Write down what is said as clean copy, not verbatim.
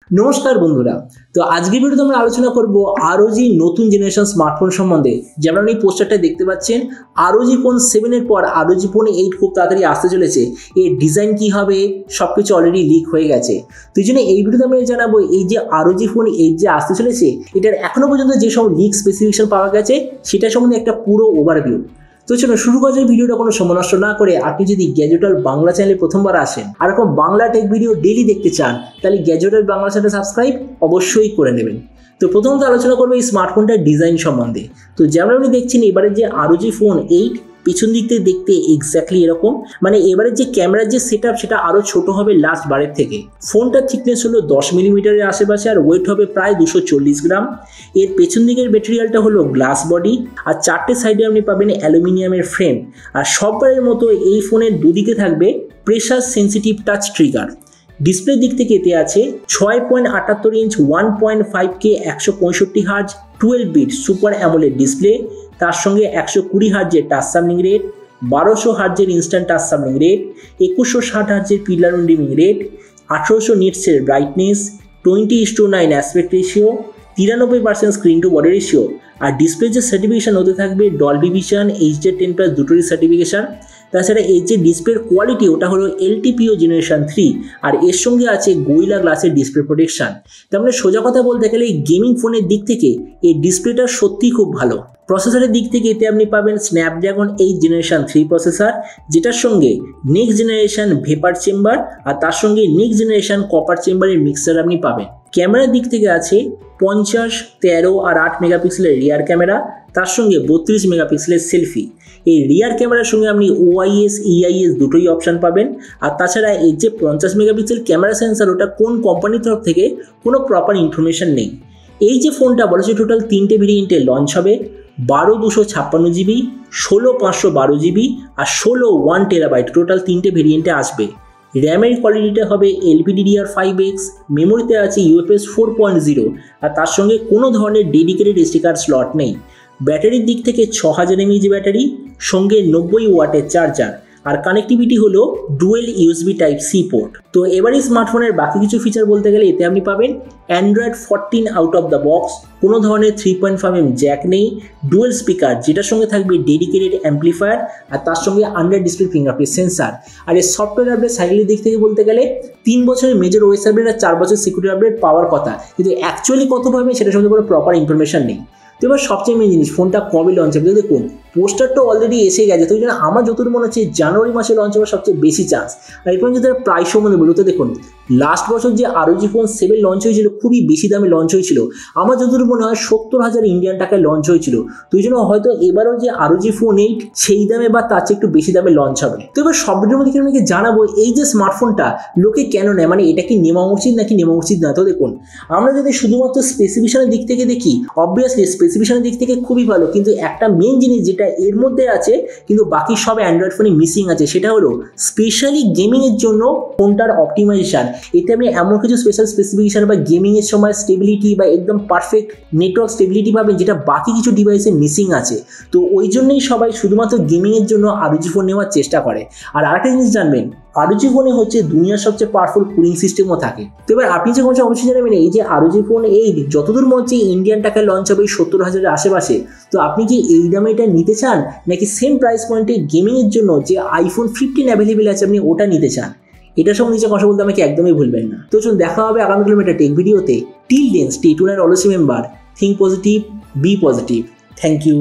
নমস্কার বন্ধুরা। তো আজকের ভিডিওতে আমরা আলোচনা করব ROG নতুন জেনারেশন স্মার্টফোন সম্বন্ধে। যেমন এই পোস্টারটা দেখতে পাচ্ছেন, ROG ফোন 7 এর পর ROG ফোন 8 খুব তাড়াতাড়ি আসতে চলেছে। এর ডিজাইন কি হবে সবকিছু অলরেডি লিক হয়ে গেছে। তো এই জন্য এই ভিডিওতে আমরা জানাবো এই যে ROG ফোন 8 যে আসতে চলেছে এটার এখনো পর্যন্ত যে সব লিক স্পেসিফিকেশন পাওয়া গেছে সেটা সম্বন্ধে একটা পুরো ওভারভিউ। তো চলো শুরু করার ভিডিওটা কোনো সময় নষ্ট না করে আপনি যদি গ্যাজেট ওয়ার্ল্ড বাংলা চ্যানেলে প্রথমবার আসেন আর এরকম বাংলা টেক ভিডিও ডেইলি দেখতে চান তাহলে gadget world Bangla channel subscribe অবশ্যই করে নেবেন। তো প্রথমত আলোচনা করবো এই স্মার্টফোনটার ডিজাইন সম্বন্ধে। তো যেমন আপনি দেখছেন এবারে যে ROG ফোন 8 পিছন দিক থেকে দেখতে এক্স্যাক্টলি এরকম, মানে এবারে যে ক্যামেরার যে সেটআপ সেটা আরো ছোট হবে লাস্ট বারের থেকে। ফোনটার থিকনেস হলো 10 মিলিমিটারের আশেপাশে আর ওয়েট হবে প্রায় 240 গ্রাম। এর পেছন দিকের ম্যাটেরিয়ালটা হলো গ্লাস বডি আর চারটে সাইডে আপনি পাবেন অ্যালুমিনিয়ামের ফ্রেম। আর সববারের মতো এই ফোনের দুদিকে থাকবে pressure sensitive touch trigger. Display দিক থেকে এতে আছে 6.78 inch 1.5K 165 hertz 12 bit super AMOLED display, তার সঙ্গে 120 হার্জের টাচ সামনিং রেট, 1200 হার্জের ইনস্ট্যান্ট টাচ সামনিং রেট, 2160 হার্জের পিলার ডিমিং রেট, 1800 নিটসের brightness, 20:9 aspect ratio, 93% screen to body ratio. আর ডিসপ্লে যে সার্টিফিকেশন হতে থাকবে ডলবি ভিশন, HDR10+ দুটোরই সার্টিফিকেশন। তাছাড়া এই যে ডিসপ্লের কোয়ালিটি ওটা হলো LTPO জেনারেশন 3 আর এর সঙ্গে আছে গোরিলা গ্লাসের ডিসপ্লে প্রোটেকশন। তার মানে সোজা কথা বলতে গেলে এই গেমিং ফোনের দিক থেকে এই ডিসপ্লেটা সত্যিই খুব ভালো। প্রসেসরের দিক থেকে এতে আপনি পাবেন স্ন্যাপড্রাগন 8 জেনারেশন 3 প্রসেসর, যেটার সঙ্গে নেক্সট জেনারেশন ভেপার চেম্বার আর তার সঙ্গে নেক্সট জেনারেশন কপার চেম্বারের মিক্সার আপনি পাবেন। ক্যামেরার দিক থেকে আছে 50, 13 আর 8 মেগাপিক্সেলের রিয়ার ক্যামেরা, তার সঙ্গে 32 মেগাপিক্সেলের সেলফি। এই রিয়ার ক্যামেরার সঙ্গে আপনি OIS EIS দুটোই অপশান পাবেন। আর তাছাড়া এই যে 50 মেগাপিক্সেল ক্যামেরা সেন্সার ওটা কোন কোম্পানির তরফ থেকে কোনো প্রপার ইনফরমেশন নেই। এই যে ফোনটা বলেছে টোটাল 3টে ভেরিয়েন্টে লঞ্চ হবে, 12/256 GB, 16/512 GB আর 16/1 TB টোটাল 3টে ভেরিয়েন্টে আসবে। র্যামের কোয়ালিটিটা হবে LPDDR5X, মেমোরিতে আছে UFS 4.0 আর তার সঙ্গে কোনো ধরনের ডেডিকেটেড SD কার্ড স্লট নেই। ব্যাটারির দিক থেকে 6000 mAh ব্যাটারি, সঙ্গে 90 ওয়াটের চার্জার আর কানেক্টিভিটি হলো ডুয়েল USB Type-C পোর্ট। তো এবারে স্মার্টফোনের বাকি কিছু ফিচার বলতে গেলে এতে আপনি পাবেন Android 14 out of the box, কোনো ধরনের 3.5mm জ্যাক নেই, ডুয়েল স্পিকার যেটার সঙ্গে থাকবে ডেডিকেটেড অ্যাম্পলিফায়ার আর তার সঙ্গে আন্ডার ডিসপ্লে ফিঙ্গারপ্রিন্ট সেন্সার। আর এর সফটওয়্যার আপডেট সাইকেলের দিক থেকে বলতে গেলে 3 বছরের মেজর OS আপডেট আর 4 বছর সিকিউরিটি আপডেট পাওয়ার কথা, কিন্তু অ্যাকচুয়ালি কত পাবে সেটার সঙ্গে কোনো প্রপার ইনফরমেশন নেই। তো এবার সবচেয়ে মেন জিনিস ফোনটা কবে লঞ্চ হবে দেখুন, পোস্টারটা অলরেডি এসে গেছে। তো এই জন্য আমার যতদূর মনে হচ্ছে জানুয়ারি মাসে লঞ্চ হওয়ার সবচেয়ে বেশি চান্স। আর এরপর যদি প্রাইস সম্বন্ধে বলতে দেখুন, লাস্ট বছর যে ROG ফোন 7 লঞ্চ হয়েছিল খুবই বেশি দামে লঞ্চ হয়েছিল, আমার যতদূর মনে হয় 70,000 ইন্ডিয়ান টাকায় লঞ্চ হয়েছিল। তো এই জন্য হয়তো এবারও যে ROG ফোন 8 সেই দামে বা তার চেয়ে একটু বেশি দামে লঞ্চ হবে। তো এবার সব ভিডিওর মধ্যে আপনাকে জানাবো এই যে স্মার্টফোনটা লোকে কেন নেয়, মানে এটা কি নেওয়া উচিত নাকি নেওয়া উচিত না। তো দেখুন, আমরা যদি শুধুমাত্র স্পেসিফিকেশনের দিক থেকে দেখি অবভিয়াসলি স্পেসিফিকেশনের দিক থেকে খুবই ভালো, কিন্তু একটা মেন জিনিস যেটা এর মধ্যে আছে কিন্তু বাকি সব অ্যান্ড্রয়েড ফোনে মিসিং আছে সেটা হলো স্পেশালি গেমিংয়ের জন্য ফোনটার অপটিমাইজেশন। এতে আপনি এমন কিছু স্পেশাল স্পেসিফিকেশন বা গেমিংয়ের সময় স্টেবিলিটি বা একদম পারফেক্ট নেটওয়ার্ক স্টেবিলিটি পাবেন যেটা বাকি কিছু ডিভাইসে মিসিং আছে। তো ওই জন্যই সবাই শুধুমাত্র গেমিংয়ের জন্য ROG ফোন নেওয়ার চেষ্টা করে। আর আরেকটা জিনিস জানবেন, ROG ফোনে হচ্ছে দুনিয়ার সবচেয়ে পাওয়ারফুল কুলিং সিস্টেমও থাকে। তো এবার আপনি যে কোনো অবশ্যই জানাবেন এই যে ROG ফোন এই যতদূর মনে হচ্ছে ইন্ডিয়ান টাকায় লঞ্চ হবে 70,000-এর আশেপাশে। তো আপনি কি এই দামে এটা নিতে চান নাকি সেম প্রাইস পয়েন্টে গেমিংয়ের জন্য যে iPhone 15 অ্যাভেলেবেল আছে আপনি ওটা নিতে চান? এটার সঙ্গে নিচে কথা বলতে আমাকে একদমই ভুলবেন না। তো চলুন দেখা হবে আগামী কিলোমিটার টেক ভিডিওতে। Till then stay tuned and always remember, think positive, be positive. Thank you.